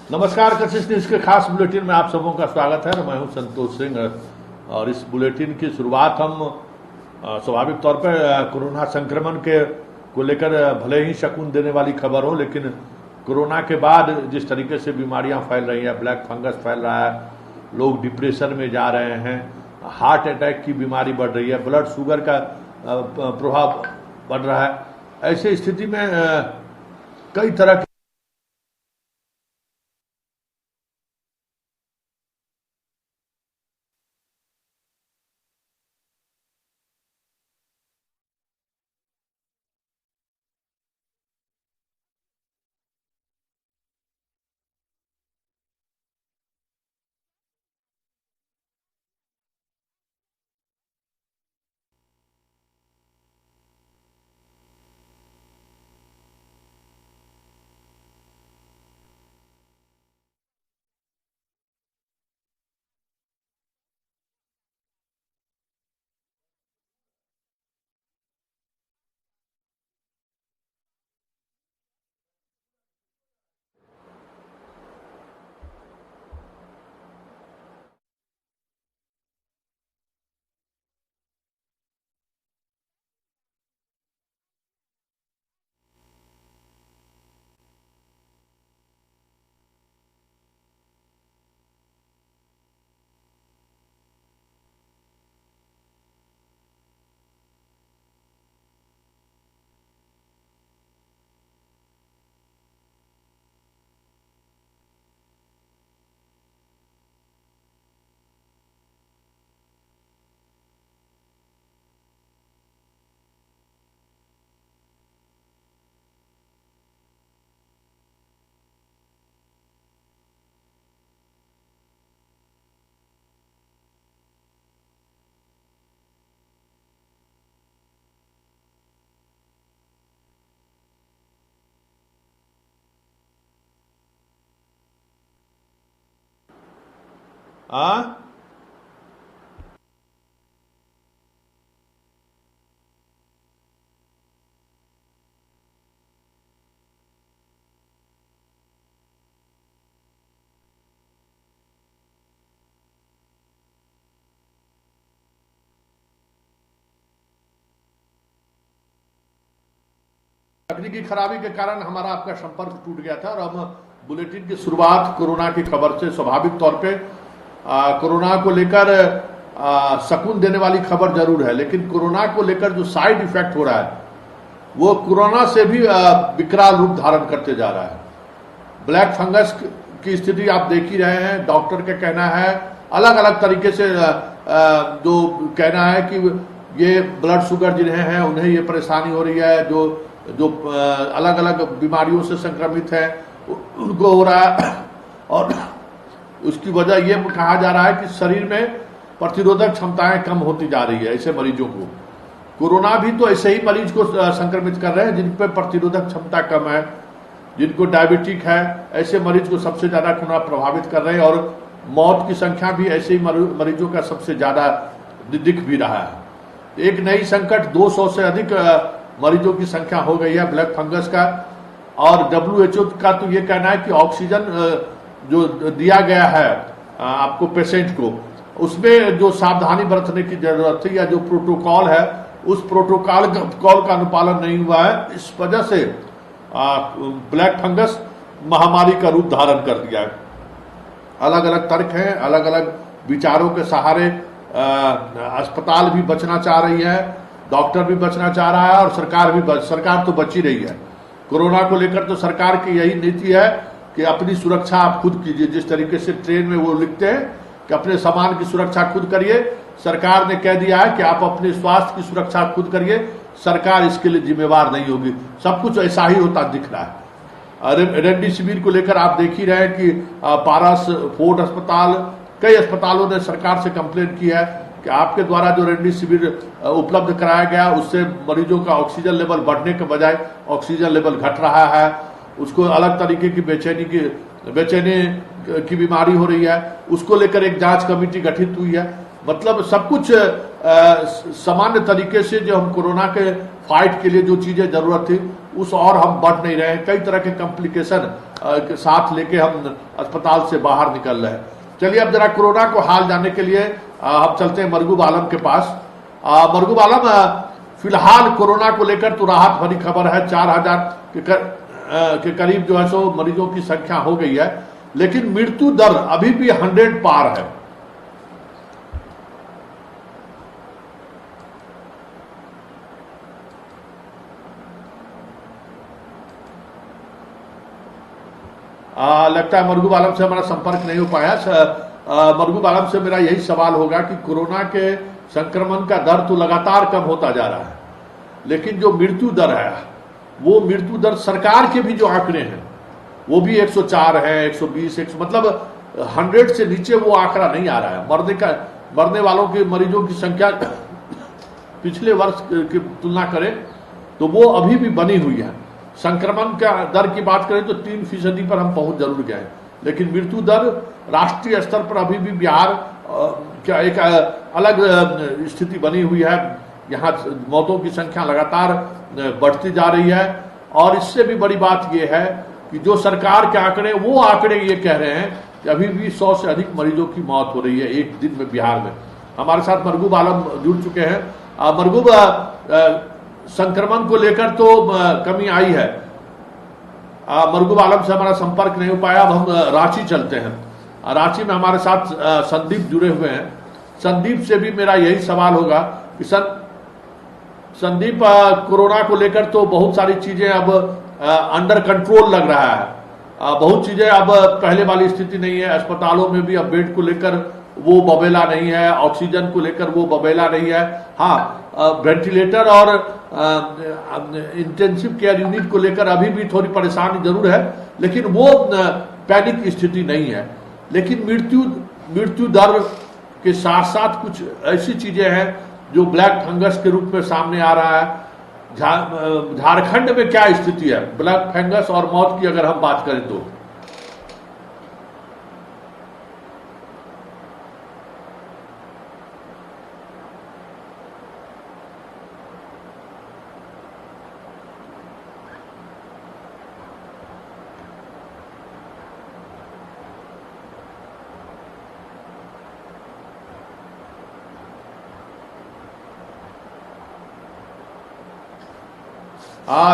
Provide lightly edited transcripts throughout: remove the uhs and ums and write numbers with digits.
नमस्कार। कशिश न्यूज के खास बुलेटिन में आप सबों का स्वागत है। मैं हूं संतोष सिंह और इस बुलेटिन की शुरुआत हम स्वाभाविक तौर पर कोरोना संक्रमण के को लेकर भले ही शकून देने वाली खबर हो, लेकिन कोरोना के बाद जिस तरीके से बीमारियां फैल रही हैं, ब्लैक फंगस फैल रहा है, लोग डिप्रेशन में जा रहे हैं, हार्ट अटैक की बीमारी बढ़ रही है, ब्लड शुगर का प्रभाव बढ़ रहा है, ऐसी स्थिति में कई तरह तकनीकी खराबी के कारण हमारा आपका संपर्क टूट गया था और हम बुलेटिन की शुरुआत कोरोना की खबर से। स्वाभाविक तौर पे कोरोना को लेकर सकून देने वाली खबर जरूर है, लेकिन कोरोना को लेकर जो साइड इफेक्ट हो रहा है वो कोरोना से भी विकराल रूप धारण करते जा रहा है। ब्लैक फंगस की स्थिति आप देख ही रहे हैं। डॉक्टर का कहना है, अलग अलग तरीके से जो कहना है कि ये ब्लड शुगर जिन्हें है उन्हें ये परेशानी हो रही है, जो अलग अलग बीमारियों से संक्रमित है उनको हो रहा है, और उसकी वजह ये कहा जा रहा है कि शरीर में प्रतिरोधक क्षमताएं कम होती जा रही है। ऐसे मरीजों को कोरोना भी तो ऐसे ही मरीज को संक्रमित कर रहे हैं जिन पर प्रतिरोधक क्षमता कम है, जिनको डायबिटिक है, ऐसे मरीज को सबसे ज्यादा कोरोना प्रभावित कर रहे हैं और मौत की संख्या भी ऐसे ही मरीजों का सबसे ज्यादा दिख भी रहा है। एक नई संकट 200 से अधिक मरीजों की संख्या हो गई है ब्लैक फंगस का, और WHO का तो ये कहना है कि ऑक्सीजन जो दिया गया है आपको पेशेंट को, उसमें जो सावधानी बरतने की जरूरत थी या जो प्रोटोकॉल है उस प्रोटोकॉल का अनुपालन नहीं हुआ है। इस वजह से ब्लैक फंगस महामारी का रूप धारण कर दिया है। अलग अलग तर्क हैं, अलग अलग विचारों के सहारे अस्पताल भी बचना चाह रही है, डॉक्टर भी बचना चाह रहा है और सरकार तो बच ही रही है। कोरोना को लेकर तो सरकार की यही नीति है कि अपनी सुरक्षा आप खुद कीजिए। जिस तरीके से ट्रेन में वो लिखते हैं कि अपने सामान की सुरक्षा खुद करिए, सरकार ने कह दिया है कि आप अपने स्वास्थ्य की सुरक्षा खुद करिए, सरकार इसके लिए जिम्मेवार नहीं होगी। सब कुछ ऐसा ही होता दिख रहा है। रेमडेसिविर को लेकर आप देख ही रहे हैं कि पारस, फोर्ट अस्पताल, कई अस्पतालों ने सरकार से कंप्लेन की है कि आपके द्वारा जो रेमडेसिविर उपलब्ध कराया गया उससे मरीजों का ऑक्सीजन लेवल बढ़ने के बजाय ऑक्सीजन लेवल घट रहा है, उसको अलग तरीके की बेचैनी की बीमारी हो रही है। उसको लेकर एक जांच कमेटी गठित हुई है। मतलब सब कुछ सामान्य तरीके से जो हम कोरोना के फाइट के लिए जो चीजें जरूरत थी उस और हम बढ़ नहीं रहे हैं। कई तरह के कॉम्प्लिकेशन के साथ लेके हम अस्पताल से बाहर निकल रहे हैं। चलिए अब जरा कोरोना को हाल जानने के लिए हम चलते हैं मरगूब आलम के पास। मरगूब आलम, फिलहाल कोरोना को लेकर तो राहत भरी खबर है, 4000 के करीब जो है सो मरीजों की संख्या हो गई है, लेकिन मृत्यु दर अभी भी 100 पार है। लगता है मरगूब आलम से हमारा संपर्क नहीं हो पाया। मरगूब आलम से मेरा यही सवाल होगा कि कोरोना के संक्रमण का दर तो लगातार कम होता जा रहा है, लेकिन जो मृत्यु दर है वो मृत्यु दर सरकार के भी जो आंकड़े हैं वो भी 104 है, 120, 100, मतलब 100 से नीचे वो आंकड़ा नहीं आ रहा है। मरने वालों के मरीजों की संख्या पिछले वर्ष की तुलना करें तो वो अभी भी बनी हुई है। संक्रमण का दर की बात करें तो 3% पर हम पहुंच जरूर गए, लेकिन मृत्यु दर राष्ट्रीय स्तर पर अभी भी बिहार क्या एक अलग स्थिति बनी हुई है। यहाँ मौतों की संख्या लगातार बढ़ती जा रही है, और इससे भी बड़ी बात यह है कि जो सरकार के आंकड़े, वो आंकड़े ये कह रहे हैं कि अभी भी 100 से अधिक मरीजों की मौत हो रही है एक दिन में बिहार में। हमारे साथ मरगूब आलम जुड़ चुके हैं। मरगूब, संक्रमण को लेकर तो कमी आई है, मरगूब आलम से हमारा संपर्क नहीं हो पाया। अब हम रांची चलते हैं। रांची में हमारे साथ संदीप जुड़े हुए हैं। संदीप से भी मेरा यही सवाल होगा कि संदीप, कोरोना को लेकर तो बहुत सारी चीजें अब अंडर कंट्रोल लग रहा है, बहुत चीजें अब पहले वाली स्थिति नहीं है। अस्पतालों में भी अब बेड को लेकर वो बबेला नहीं है, ऑक्सीजन को लेकर वो बबेला नहीं है। हाँ, वेंटिलेटर और इंटेंसिव केयर यूनिट को लेकर अभी भी थोड़ी परेशानी जरूर है, लेकिन वो पैनिक स्थिति नहीं है। लेकिन मृत्यु दर के साथ साथ कुछ ऐसी चीजें हैं जो ब्लैक फंगस के रूप में सामने आ रहा है। झारखंड में क्या स्थिति है ब्लैक फंगस और मौत की अगर हम बात करें तो?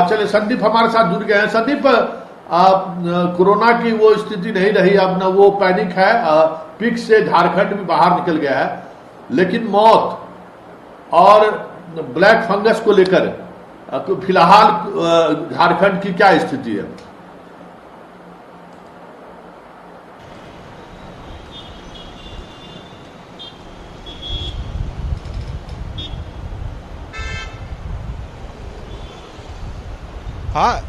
चलिए, संदीप हमारे साथ जुड़ गए हैं। संदीप, कोरोना की वो स्थिति नहीं रही, अब न वो पैनिक है, पीक से झारखंड भी बाहर निकल गया है, लेकिन मौत और ब्लैक फंगस को लेकर तो फिलहाल झारखंड की क्या स्थिति है? हाँ,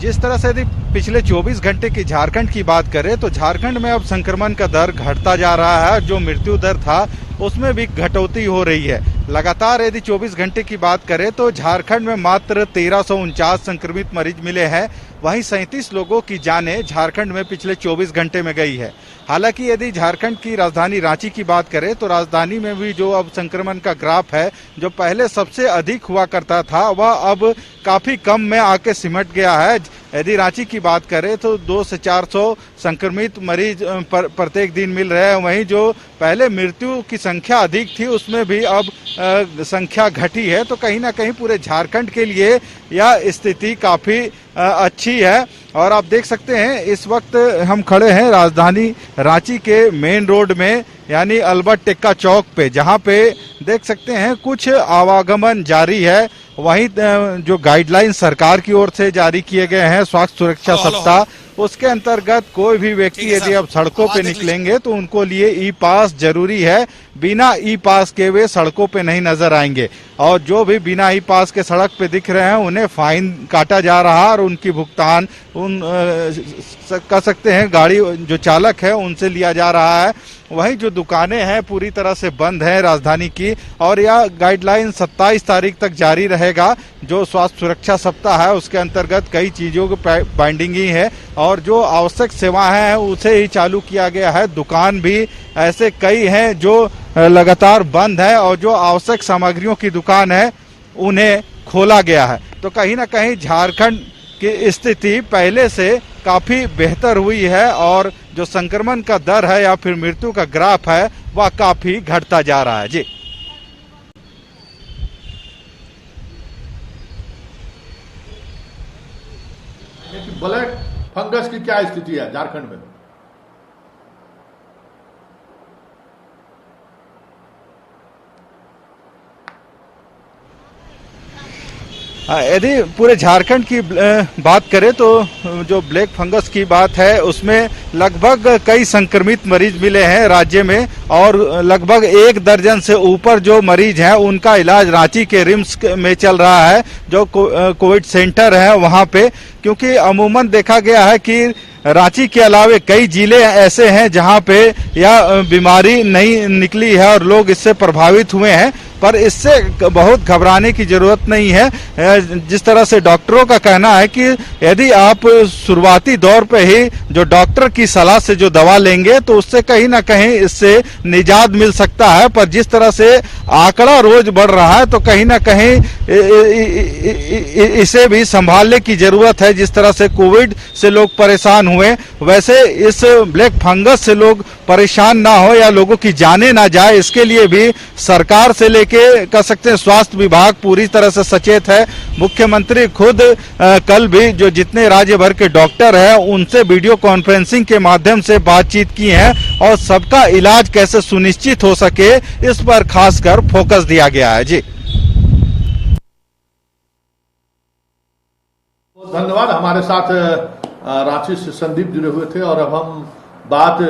जिस तरह से यदि पिछले 24 घंटे की झारखंड की बात करें तो झारखंड में अब संक्रमण का दर घटता जा रहा है। जो मृत्यु दर था उसमें भी घटौती हो रही है। लगातार यदि 24 घंटे की बात करें तो झारखंड में मात्र 1349 संक्रमित मरीज मिले हैं। वहीं 37 लोगों की जानें झारखंड में पिछले 24 घंटे में गई है। हालांकि यदि झारखंड की राजधानी रांची की बात करें तो राजधानी में भी जो अब संक्रमण का ग्राफ है, जो पहले सबसे अधिक हुआ करता था, वह अब काफी कम में आके सिमट गया है। यदि रांची की बात करें तो 200 से 400 संक्रमित मरीज प्रत्येक दिन मिल रहे हैं। वहीं जो पहले मृत्यु की संख्या अधिक थी उसमें भी अब संख्या घटी है। तो कहीं ना कहीं पूरे झारखंड के लिए यह स्थिति काफी अच्छी है। और आप देख सकते हैं इस वक्त हम खड़े हैं राजधानी रांची के मेन रोड में, यानी अल्बर्ट टेक्का चौक पे, जहां पे देख सकते हैं कुछ आवागमन जारी है। वहीं जो गाइडलाइन सरकार की ओर से जारी किए गए हैं स्वास्थ्य सुरक्षा सप्ताह, उसके अंतर्गत कोई भी व्यक्ति यदि अब सड़कों पे निकलेंगे तो उनको लिए ई पास जरूरी है। बिना ई पास के वे सड़कों पे नहीं नजर आएंगे, और जो भी बिना ई पास के सड़क पे दिख रहे हैं उन्हें फाइन काटा जा रहा है और उनकी भुगतान कर सकते हैं गाड़ी जो चालक है उनसे लिया जा रहा है। वहीं जो दुकानें हैं पूरी तरह से बंद है राजधानी की, और यह गाइडलाइन 27 तारीख तक जारी रहेगा। जो स्वास्थ्य सुरक्षा सप्ताह है उसके अंतर्गत कई चीजों की बाइंडिंग ही है, और जो आवश्यक सेवाएं हैं उसे ही चालू किया गया है। दुकान भी ऐसे कई हैं जो लगातार बंद है, और जो आवश्यक सामग्रियों की दुकान है उन्हें खोला गया है। तो कहीं ना कहीं झारखंड की स्थिति पहले से काफी बेहतर हुई है और जो संक्रमण का दर है या फिर मृत्यु का ग्राफ है वह काफी घटता जा रहा है। जी ब्लैक फंगस की क्या स्थिति है झारखंड में? यदि पूरे झारखंड की बात करें तो जो ब्लैक फंगस की बात है उसमें लगभग कई संक्रमित मरीज मिले हैं राज्य में और लगभग 1 दर्जन से ऊपर जो मरीज हैं उनका इलाज रांची के रिम्स में चल रहा है जो कोविड सेंटर है वहां पे, क्योंकि अमूमन देखा गया है कि रांची के अलावे कई जिले ऐसे हैं जहां पे यह बीमारी नहीं निकली है और लोग इससे प्रभावित हुए हैं, पर इससे बहुत घबराने की जरूरत नहीं है। जिस तरह से डॉक्टरों का कहना है कि यदि आप शुरुआती दौर पे ही जो डॉक्टर की सलाह से जो दवा लेंगे तो उससे कहीं ना कहीं इससे निजात मिल सकता है, पर जिस तरह से आंकड़ा रोज बढ़ रहा है तो कहीं ना कहीं इसे भी संभालने की जरूरत है। जिस तरह से कोविड से लोग परेशान हुए वैसे इस ब्लैक फंगस से लोग परेशान ना हो या लोगों की जाने ना जाए, इसके लिए भी सरकार से लेके कह सकते हैं स्वास्थ्य विभाग पूरी तरह से सचेत है। मुख्यमंत्री खुद कल भी जो जितने राज्य भर के डॉक्टर हैं उनसे वीडियो कॉन्फ्रेंसिंग के माध्यम से बातचीत की है और सबका इलाज कैसे सुनिश्चित हो सके इस पर खासकर फोकस दिया गया है। जी धन्यवाद। हमारे साथ रांची से संदीप जुड़े हुए थे और अब हम बात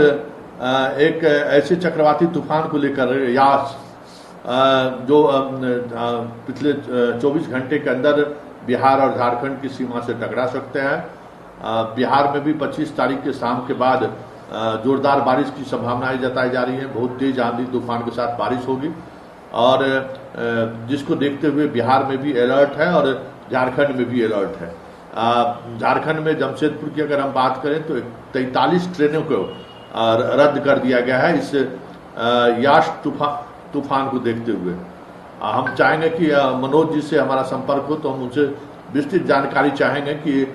एक ऐसे चक्रवाती तूफान को लेकर यास जो पिछले 24 घंटे के अंदर बिहार और झारखंड की सीमा से टकरा सकते हैं। बिहार में भी 25 तारीख के शाम के बाद जोरदार बारिश की संभावनाएं जताई जा रही हैं। बहुत तेज आंधी तूफान के साथ बारिश होगी और जिसको देखते हुए बिहार में भी अलर्ट है और झारखंड में भी अलर्ट है। झारखंड में जमशेदपुर की अगर हम बात करें तो 43 ट्रेनों को रद्द कर दिया गया है इस यास तूफान को देखते हुए। हम चाहेंगे कि मनोज जी से हमारा संपर्क हो तो हम उनसे विस्तृत जानकारी चाहेंगे कि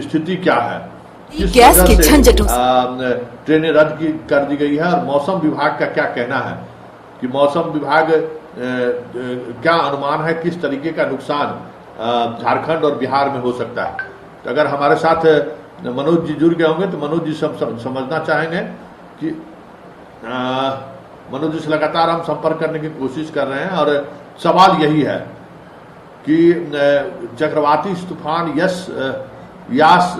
स्थिति क्या है, किस वजह से ट्रेनें रद्द कर दी गई है और मौसम विभाग का क्या कहना है कि मौसम विभाग क्या अनुमान है किस तरीके का नुकसान झारखंड और बिहार में हो सकता है। तो अगर हमारे साथ मनोज जी जुड़ गए होंगे तो मनोज जी समझना चाहेंगे कि मनोज जी से लगातार हम संपर्क करने की कोशिश कर रहे हैं और सवाल यही है कि चक्रवाती तूफान यास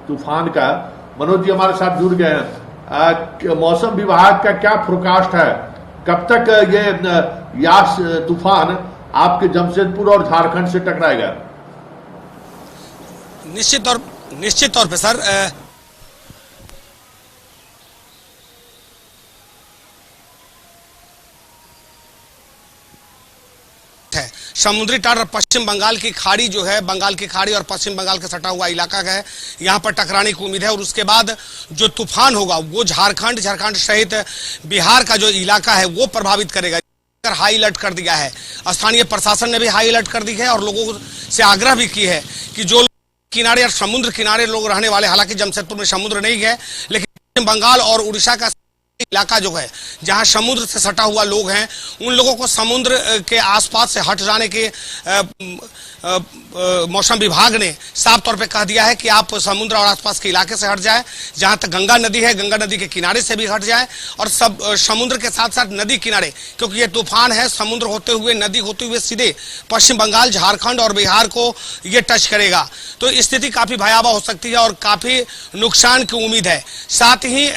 तूफान का मनोज जी हमारे साथ जुड़ गए हैं। मौसम विभाग का क्या फोरकास्ट है, कब तक ये यास तूफान आपके जमशेदपुर और झारखंड से टकराएगा? निश्चित तौर पे सर है समुद्री तट और पश्चिम बंगाल की खाड़ी जो है, बंगाल की खाड़ी और पश्चिम बंगाल का सटा हुआ इलाका है, यहां पर टकराने की उम्मीद है और उसके बाद जो तूफान होगा वो झारखंड सहित बिहार का जो इलाका है वो प्रभावित करेगा। हाई अलर्ट कर दिया है, स्थानीय प्रशासन ने भी हाई अलर्ट कर दी है और लोगों से आग्रह भी की है कि जो किनारे और समुद्र किनारे लोग रहने वाले, हालांकि जमशेदपुर में समुद्र नहीं है लेकिन पश्चिम बंगाल और उड़ीसा का इलाका जो है जहां समुद्र से सटा हुआ लोग हैं उन लोगों को समुद्र के आसपास से हट जाने के मौसम विभाग ने साफ तौर पे कह दिया है कि आप समुद्र और आसपास के इलाके से हट जाए, जहां तक गंगा नदी है गंगा नदी के किनारे से भी हट जाए और सब समुद्र के साथ साथ नदी किनारे, क्योंकि ये तूफान है समुद्र होते हुए नदी होते हुए सीधे पश्चिम बंगाल, झारखंड और बिहार को ये टच करेगा तो स्थिति काफी भयावह हो सकती है और काफी नुकसान की उम्मीद है। साथ ही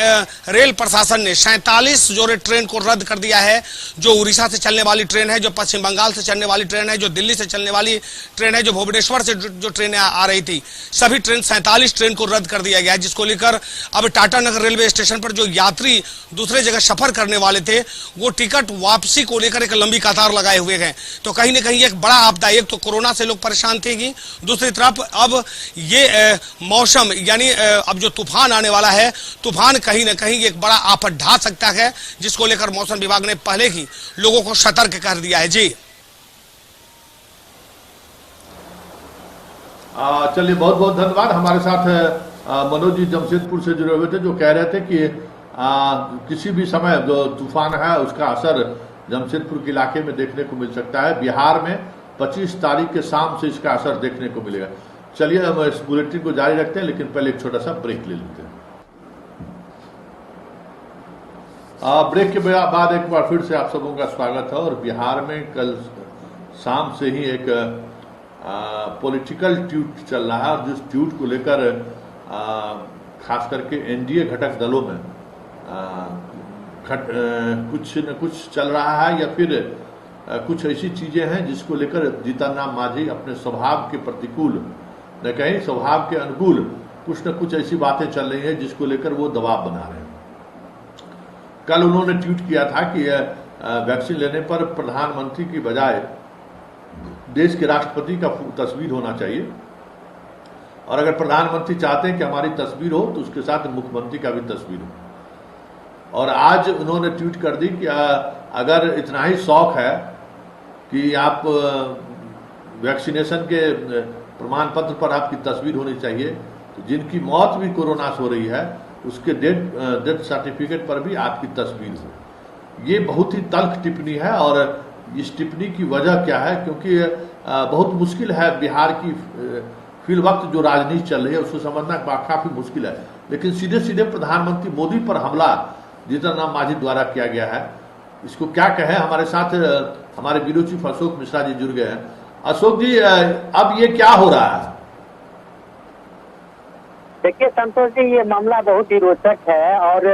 रेल प्रशासन ने 47 जोड़े ट्रेन को रद्द कर दिया है। जो उड़ीसा से चलने वाली ट्रेन है, जो पश्चिम बंगाल से चलने वाली ट्रेन है, जो दिल्ली से चलने वाली ट्रेन है, जो भुवनेश्वर से जो ट्रेनें आ रही थी, सभी ट्रेन 47 ट्रेन को रद्द कर दिया गया है, जिसको लेकर अब टाटा नगर रेलवे स्टेशन पर जो यात्री दूसरे जगह सफर करने वाले थे वो टिकट वापसी को लेकर एक लंबी कतार लगाए हुए हैं। तो कहीं ना कहीं एक बड़ा आपदा, एक तो कोरोना से लोग परेशान थे ही, दूसरी तरफ अब ये मौसम यानी अब जो तूफान आने वाला है, तूफान कहीं ना कहीं एक बड़ा आफत ढा सकता है, जिसको लेकर मौसम विभाग ने पहले ही लोगों को सतर्क कर दिया है। जी चलिए, बहुत बहुत धन्यवाद। हमारे साथ मनोज जी जमशेदपुर से जुड़े हुए थे, जो कह रहे थे कि किसी भी समय जो तूफान है उसका असर जमशेदपुर के इलाके में देखने को मिल सकता है। बिहार में 25 तारीख के शाम से इसका असर देखने को मिलेगा। चलिए, हम इस बुलेटिन को जारी रखते हैं, लेकिन पहले एक छोटा सा ब्रेक ले लेते हैं। ब्रेक के बाद एक बार फिर से आप सबों का स्वागत है। और बिहार में कल शाम से ही एक पॉलिटिकल ट्यूट चल रहा है, और जिस ट्यूट को लेकर खास करके एनडीए घटक दलों में कुछ न कुछ चल रहा है, या फिर कुछ ऐसी चीजें हैं जिसको लेकर जीतन राम मांझी अपने स्वभाव के प्रतिकूल न कहीं स्वभाव के अनुकूल कुछ न कुछ ऐसी बातें चल रही हैं जिसको लेकर वो दबाव बना रहे हैं। कल उन्होंने ट्वीट किया था कि वैक्सीन लेने पर प्रधानमंत्री की बजाय देश के राष्ट्रपति का तस्वीर होना चाहिए, और अगर प्रधानमंत्री चाहते हैं कि हमारी तस्वीर हो तो उसके साथ मुख्यमंत्री का भी तस्वीर हो। और आज उन्होंने ट्वीट कर दी कि अगर इतना ही शौक है कि आप वैक्सीनेशन के प्रमाण पत्र पर आपकी तस्वीर होनी चाहिए, तो जिनकी मौत भी कोरोना से हो रही है उसके डेथ सर्टिफिकेट पर भी आपकी तस्वीर हो। ये बहुत ही तल्ख टिप्पणी है, और इस टिप्पणी की वजह क्या है, क्योंकि बहुत मुश्किल है बिहार की फिल वक्त जो राजनीति चल रही है उसको समझना काफी मुश्किल है। लेकिन सीधे सीधे प्रधानमंत्री मोदी पर हमला जीतन राम मांझी द्वारा किया गया है, इसको क्या कहें। हमारे साथ हमारे ब्यूरो चीफ अशोक मिश्रा जी जुड़ गए हैं। अशोक जी, अब ये क्या हो रहा है? देखिए संतोष जी, ये मामला बहुत ही रोचक है, और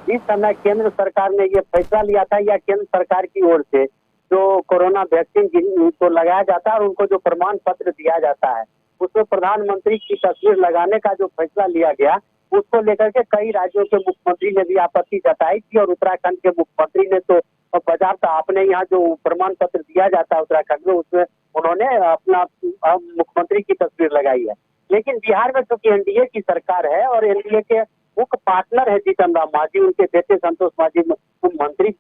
इस समय केंद्र सरकार ने ये फैसला लिया था, या केंद्र सरकार की ओर से जो कोरोना वैक्सीन को लगाया जाता है और उनको जो प्रमाण पत्र दिया जाता है, उसमें प्रधानमंत्री की तस्वीर लगाने का जो फैसला लिया गया, उसको लेकर के कई राज्यों के मुख्यमंत्री ने भी आपत्ति जताई थी। और उत्तराखंड के मुख्यमंत्री ने तो बजाता अपने यहाँ जो प्रमाण पत्र दिया जाता है उत्तराखंड में, उसमें उन्होंने अपना मुख्यमंत्री की तस्वीर लगाई है। लेकिन बिहार में चूंकि एनडीए की सरकार है और एनडीए के मुख्य पार्टनर है जीतन राम मांझी, उनके बेटे संतोष मांझी मंत्री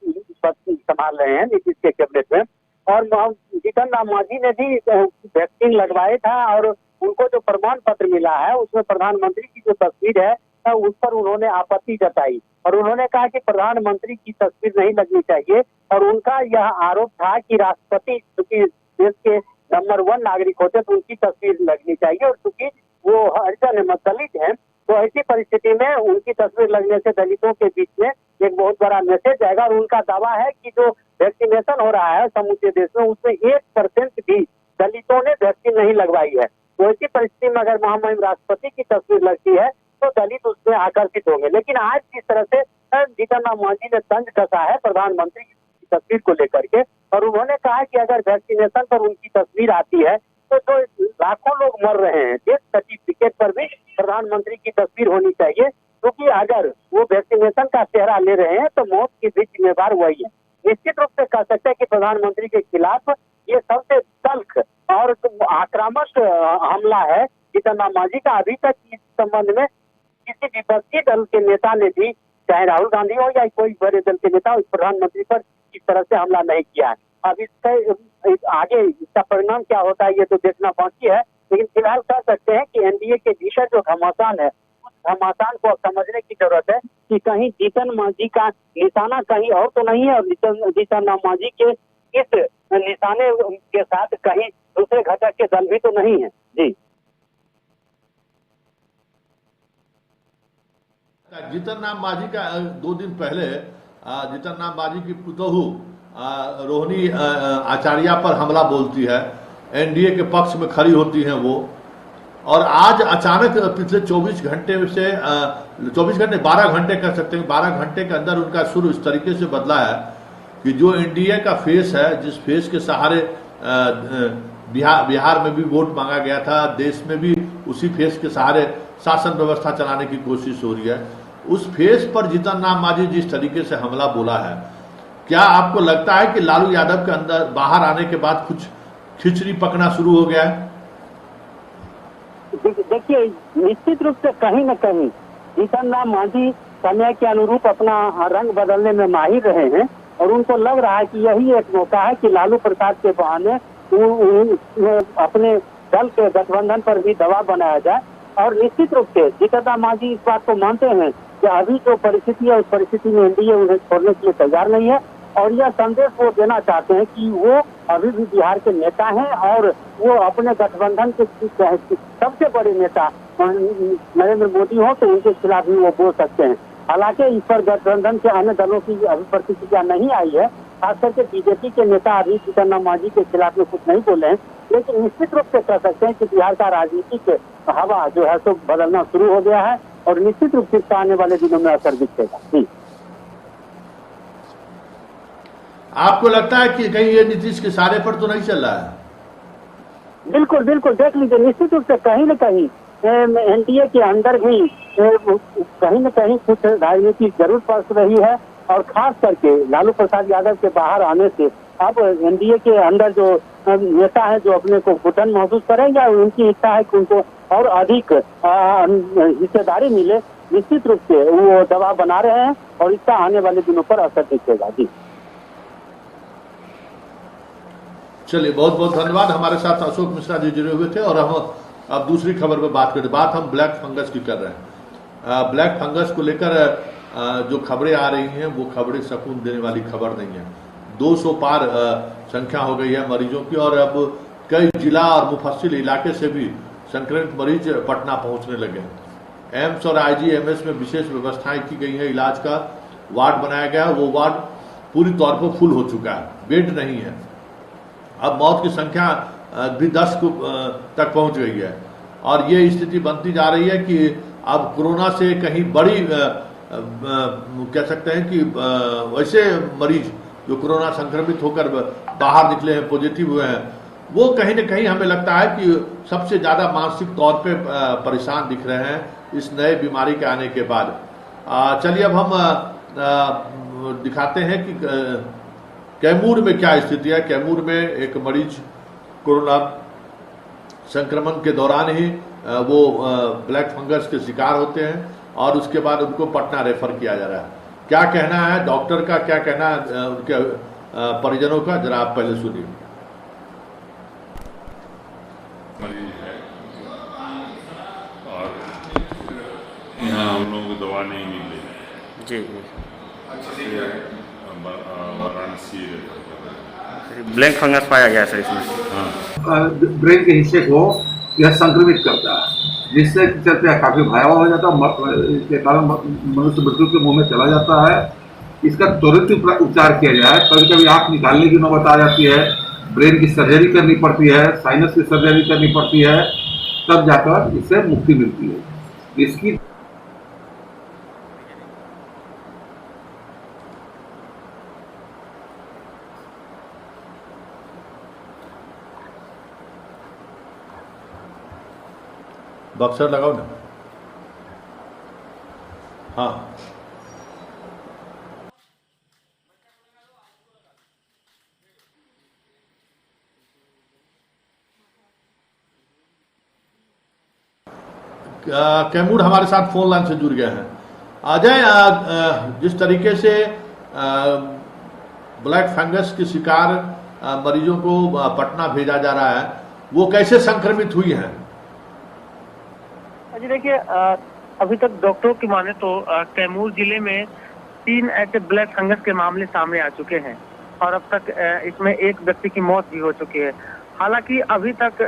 पद संभाल रहे हैं नीतीश के कैबिनेट में, और जीतन राम मांझी ने भी वैक्सीन लगवाया था, और उनको जो प्रमाण पत्र मिला है उसमें प्रधानमंत्री की जो तस्वीर है उस पर उन्होंने आपत्ति जताई, और उन्होंने कहा कि प्रधानमंत्री की तस्वीर नहीं लगनी चाहिए। और उनका यह आरोप था कि राष्ट्रपति चूंकि देश के नंबर 1 नागरिक होते तो उनकी तस्वीर लगनी चाहिए, और चूंकि वो हरिजन दलित हैं, तो ऐसी परिस्थिति में उनकी तस्वीर लगने से दलितों के बीच में एक बहुत बड़ा मैसेज जाएगा। और उनका दावा है कि जो वैक्सीनेशन हो रहा है समूचे देश में, उसमें 1% भी दलितों ने वैक्सीन नहीं लगवाई है। तो ऐसी परिस्थिति में अगर महामहिम राष्ट्रपति की तस्वीर लगती है तो दलित उसमें आकर्षित होंगे। लेकिन आज जिस तरह से जीतन राम मांझी ने तंज कसा है प्रधानमंत्री की तस्वीर को लेकर के, और उन्होंने कहा कि अगर वैक्सीनेशन पर उनकी तस्वीर आती है तो जो लाखों लोग मर रहे हैं, डेथ सर्टिफिकेट पर भी प्रधानमंत्री की तस्वीर होनी चाहिए, क्योंकि अगर वो वैक्सीनेशन का चेहरा ले रहे हैं तो मौत की भी जिम्मेदार वही है। निश्चित रूप से कह सकते हैं कि प्रधानमंत्री के खिलाफ ये सबसे तल्ख और आक्रामक हमला है जीतन राम मांझी का। अभी तक इस संबंध में किसी विपक्षी दल के नेता ने भी, चाहे राहुल गांधी हो या कोई बड़े दल के नेता, इस प्रधानमंत्री पर इस तरह से हमला नहीं किया है। अब इसका आगे इसका परिणाम क्या होता है ये तो देखना बाकी है, लेकिन फिलहाल कह सकते हैं कि एनडीए के भीतर जो घमासान है, उस घमासान को समझने की जरूरत है कि कहीं जीतन मांझी का निशाना कहीं और तो नहीं है, और जीतन राम मांझी के इस निशाने के साथ कहीं दूसरे घटक के दल भी तो नहीं है। जी, जीतन राम मांझी का 2 दिन पहले जीतन राम मांझी की पुतोहू रोहिणी आचार्य पर हमला बोलती है, एनडीए के पक्ष में खड़ी होती हैं वो, और आज अचानक पिछले 24 घंटे से 24 घंटे 12 घंटे कह सकते हैं, 12 घंटे के अंदर उनका सुर इस तरीके से बदला है कि जो एनडीए का फेस है, जिस फेस के सहारे बिहार में भी वोट मांगा गया था, देश में भी उसी फेस के सहारे शासन व्यवस्था चलाने की कोशिश हो रही है, उस फेस पर जीतन राम मांझी जिस तरीके से हमला बोला है, क्या आपको लगता है कि लालू यादव के अंदर बाहर आने के बाद कुछ खिचड़ी पकना शुरू हो गया है? देखिए, निश्चित रूप से कहीं न कहीं जीतन राम मांझी समय के अनुरूप अपना रंग बदलने में माहिर रहे हैं, और उनको लग रहा है कि यही एक मौका है कि लालू प्रसाद के बहाने अपने दल के गठबंधन पर भी दबाव बनाया जाए। और निश्चित रूप से जीतनराम मांझी इस बात को मानते हैं कि अभी जो परिस्थिति है उस परिस्थिति में एनडीए उन्हें छोड़ने के लिए तैयार नहीं है, और यह संदेश वो देना चाहते हैं कि वो अभी भी बिहार के नेता हैं और वो अपने गठबंधन के सबसे बड़े नेता नरेंद्र मोदी हो तो उनके खिलाफ भी वो बोल सकते हैं। हालांकि इस पर गठबंधन के अन्य दलों की अभी प्रतिक्रिया नहीं आई है, खास करके बीजेपी के नेता अभी जीतनराम मांझी के खिलाफ में कुछ नहीं बोले हैं, लेकिन निश्चित रूप से कह सकते हैं कि बिहार का राजनीतिक हवा जो है तो बदलना शुरू हो गया है और निश्चित रूप से इसका आने वाले दिनों में असर दिखेगा। जी, आपको लगता है कि कहीं ये नीतीश के इशारे पर तो नहीं चल रहा है? बिल्कुल बिल्कुल, देख लीजिए निश्चित रूप से कहीं न कहीं एनडीए के अंदर भी कहीं न कहीं कुछ राजनीति जरूर पड़ रही है, और खास करके लालू प्रसाद यादव के बाहर आने से अब एनडीए के अंदर जो नेता है जो अपने को घुटन महसूस करेंगे और उनकी इच्छा है कि उनको और अधिक हिस्सेदारी मिले, निश्चित रूप से वो दबाव बना रहे हैं और इसका आने वाले दिनों पर असर दिखेगा। जी चलिए, बहुत बहुत धन्यवाद। हमारे साथ अशोक मिश्रा जी जुड़े हुए थे और हम अब दूसरी खबर पर बात करें। बात हम ब्लैक फंगस की कर रहे हैं। ब्लैक फंगस को लेकर जो खबरें आ रही हैं वो खबरें सुकून देने वाली खबर नहीं है। 200 पार संख्या हो गई है मरीजों की, और अब कई जिला और मुफस्सिल इलाके से भी संक्रमित मरीज पटना पहुंचने लगे। एम्स और आईजीएमएस में विशेष व्यवस्थाएं की गई है, इलाज का वार्ड बनाया गया, वो वार्ड पूरी तौर पर फुल हो चुका है, बेड नहीं है। अब मौत की संख्या भी 10 तक पहुंच गई है, और ये स्थिति बनती जा रही है कि अब कोरोना से कहीं बड़ी कह सकते हैं कि वैसे मरीज जो कोरोना संक्रमित होकर बाहर निकले हैं, पॉजिटिव हुए हैं, वो कहीं न कहीं हमें लगता है कि सबसे ज़्यादा मानसिक तौर पे परेशान दिख रहे हैं इस नए बीमारी के आने के बाद। चलिए अब हम दिखाते हैं कि कैमूर में क्या स्थिति है। कैमूर में एक मरीज कोरोना संक्रमण के दौरान ही वो ब्लैक फंगस के शिकार होते हैं और उसके बाद उनको पटना रेफर किया जा रहा है। क्या कहना है डॉक्टर का, क्या कहना है उनके परिजनों का, जरा आप पहले सुनिए। मरीज है और यहाँ हम लोगों को दवा नहीं मिली जी। वाराणसी ब्लैक फंगस पाया गया सर इसमें। हाँ, ब्रेन के हिस्से को यह संक्रमित करता है, जिससे चलते काफी भयावह हो जाता है। इसके कारण मनुष्य मृत्यु के मुंह में चला जाता है। इसका त्वरित उपचार किया जाए। कभी कभी आंख निकालने की नौबत आ जाती है, ब्रेन की सर्जरी करनी पड़ती है, साइनस की सर्जरी करनी पड़ती है, तब जाकर इससे मुक्ति मिलती है। इसकी बक्सर लगाओ ना। हाँ, कैमूर हमारे साथ फोन लाइन से जुड़ गए हैं। अजय, जिस तरीके से ब्लैक फंगस के शिकार मरीजों को पटना भेजा जा रहा है, वो कैसे संक्रमित हुई हैं? जी देखिए, अभी तक डॉक्टरों की माने तो कैमूर जिले में 3 ऐसे ब्लैक फंगस के मामले सामने आ चुके हैं और अब तक इसमें एक व्यक्ति की मौत भी हो चुकी है। हालांकि अभी तक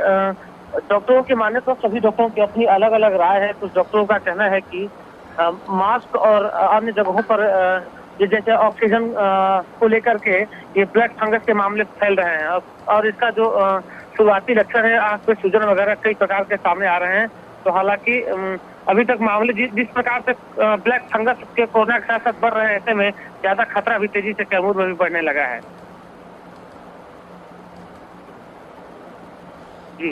डॉक्टरों की माने तो सभी डॉक्टरों की अपनी अलग अलग राय है। कुछ डॉक्टरों का कहना है कि मास्क और अन्य जगहों पर जैसे ऑक्सीजन को लेकर के ये ब्लैक फंगस के मामले फैल रहे हैं और इसका जो शुरुआती लक्षण है, आंख पे सूजन वगैरह कई प्रकार के सामने आ रहे हैं। तो हालांकि अभी तक मामले जिस प्रकार से ब्लैक फंगस के कोरोना के साथ साथ बढ़ रहे हैं, ऐसे में ज्यादा खतरा भी तेजी से कैमूर में भी बढ़ने लगा है।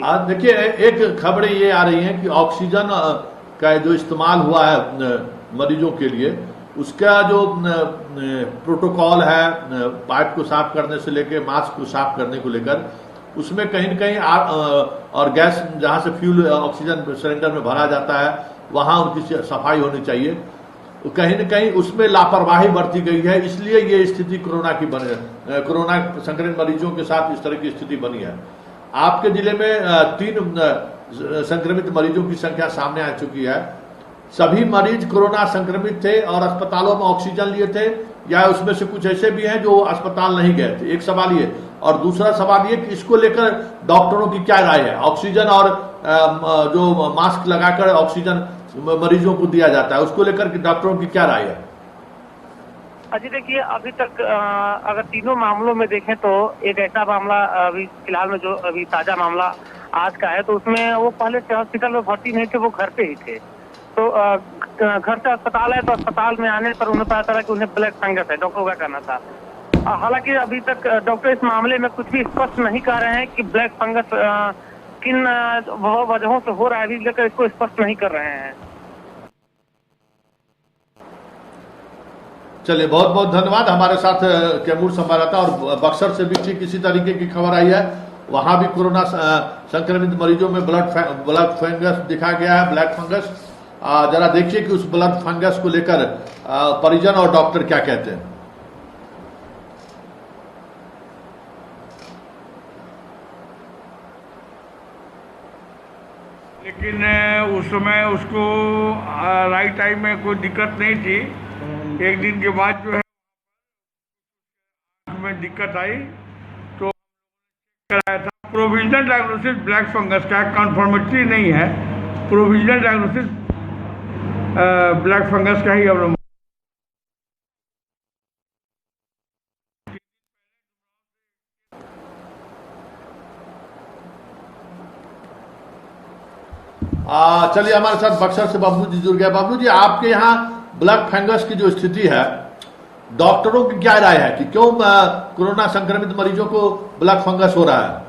आज देखिए, एक खबरें ये आ रही हैं कि ऑक्सीजन का जो इस्तेमाल हुआ है मरीजों के लिए, उसका जो प्रोटोकॉल है पाइप को साफ करने से लेकर मास्क को साफ करने को लेकर, उसमें कहीं न कहीं और गैस जहां से फ्यूल ऑक्सीजन सिलेंडर में भरा जाता है वहां उनकी सफाई होनी चाहिए। कहीं न कहीं उसमें लापरवाही बरती गई है, इसलिए ये स्थिति कोरोना की बनी है। कोरोना संक्रमित मरीजों के साथ इस तरह की स्थिति बनी है। आपके जिले में 3 संक्रमित मरीजों की संख्या सामने आ चुकी है। सभी मरीज कोरोना संक्रमित थे और अस्पतालों में ऑक्सीजन लिए थे, या उसमें से कुछ ऐसे भी हैं जो अस्पताल नहीं गए थे? एक सवाल ये, और दूसरा सवाल ये कि इसको लेकर डॉक्टरों की क्या राय है? ऑक्सीजन और जो मास्क लगाकर ऑक्सीजन मरीजों को दिया जाता है, उसको लेकर डॉक्टरों की क्या राय है? अजी देखिए, अभी तक अगर तीनों मामलों में देखें तो एक ऐसा मामला अभी फिलहाल में जो अभी ताजा मामला आज का है, तो उसमें वो पहले से हॉस्पिटल में भर्ती नहीं थे, वो घर पे ही थे। तो घर से अस्पताल है, तो अस्पताल में आने पर उन्हें पता चला कि उन्हें ब्लैक फंगस है, डॉक्टर का कहना था। हालांकि अभी तक डॉक्टर इस मामले में कुछ भी स्पष्ट नहीं कह रहे हैं कि ब्लैक फंगस किन वजहों से हो रहा है, अभी लेकर इसको स्पष्ट नहीं कर रहे हैं। चलिए, बहुत बहुत धन्यवाद। हमारे साथ कैमूर संवाददाता और बक्सर से भी ठीक इसी तरीके की खबर आई है, वहां भी कोरोना संक्रमित मरीजों में ब्लड फंगस दिखा गया है, ब्लैक फंगस। जरा देखिए कि उस ब्लड फंगस को लेकर परिजन और डॉक्टर क्या कहते हैं। लेकिन उस समय उसको राइट टाइम में कोई दिक्कत नहीं थी। एक दिन के बाद जो है में दिक्कत आई तो कराया था। प्रोविजनल डायग्नोसिस ब्लैक फंगस का कन्फर्मेटरी नहीं है, प्रोविजनल डायग्नोसिस ब्लैक फंगस का ही हम लोग। चलिए, हमारे साथ बक्सर से बबलू जी जुड़ गए। बबलू जी, आपके यहाँ ब्लैक फंगस की जो स्थिति है, डॉक्टरों की क्या राय है कि क्यों कोरोना संक्रमित मरीजों को ब्लैक फंगस हो रहा है?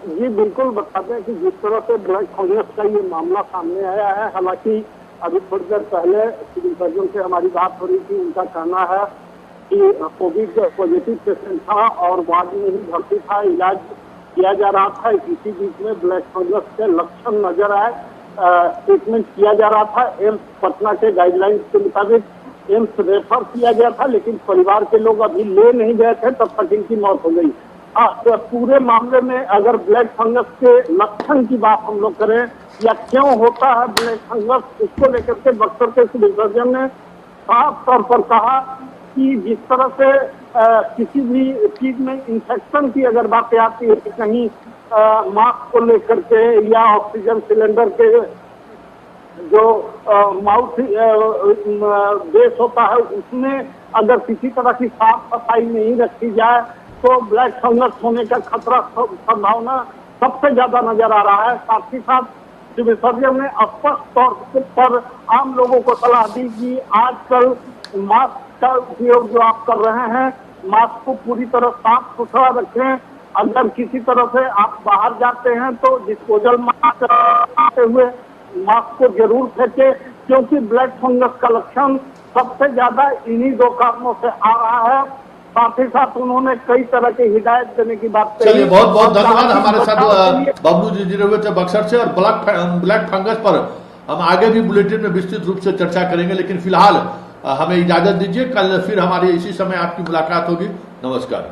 जी बिल्कुल, बता दें कि जिस तरह से ब्लैक फंगस का ये मामला सामने आया है, हालांकि अभी थोड़ी देर पहले सिविल सर्जन से हमारी बात हो रही थी, उनका कहना है कि कोविड पॉजिटिव पेशेंट था और वार्ड में ही भर्ती था, इलाज किया जा रहा था। इसी बीच में ब्लैक फंगस के लक्षण नजर आए, ट्रीटमेंट किया जा रहा था। एम्स पटना के गाइडलाइंस के मुताबिक एम्स रेफर किया गया था, लेकिन परिवार के लोग अभी ले नहीं गए थे, तब तक इनकी मौत हो गई। तो पूरे मामले में अगर ब्लैक फंगस के लक्षण की बात हम लोग करें या क्यों होता है ब्लैक फंगस, इसको लेकर के बक्सर के सिविल सर्जन ने साफ तौर पर कहा कि जिस तरह से किसी भी चीज में इंफेक्शन की अगर बातें आती है, कहीं मास्क को लेकर के या ऑक्सीजन सिलेंडर के जो माउथ बेस होता है, उसमें अगर किसी तरह की साफ सफाई नहीं रखी जाए तो ब्लैक फंगस होने का खतरा, संभावना सबसे ज्यादा नजर आ रहा है। साथ ही साथ सिविल सर्जन ने स्पष्ट तौर पर आम लोगों को सलाह दी कि आजकल मास्क का उपयोग जो आप कर रहे हैं, मास्क को पूरी तरह साफ सुथरा रखें। अगर किसी तरह से आप बाहर जाते हैं तो डिस्पोजल मास्क आते हुए मास्क को जरूर फेंके, क्योंकि ब्लैक फंगस का लक्षण सबसे ज्यादा इन्हीं 2 कारणों से आ रहा है। साथ ही साथ उन्होंने कई तरह की हिदायत देने की बात कही। चलिए, बहुत बहुत धन्यवाद। हमारे साथ बबलू जी जुड़े हुए थे बक्सर से, और ब्लैक फंगस पर हम आगे भी बुलेटिन में विस्तृत रूप से चर्चा करेंगे, लेकिन फिलहाल हमें इजाजत दीजिए। कल फिर हमारी इसी समय आपकी मुलाकात होगी। नमस्कार।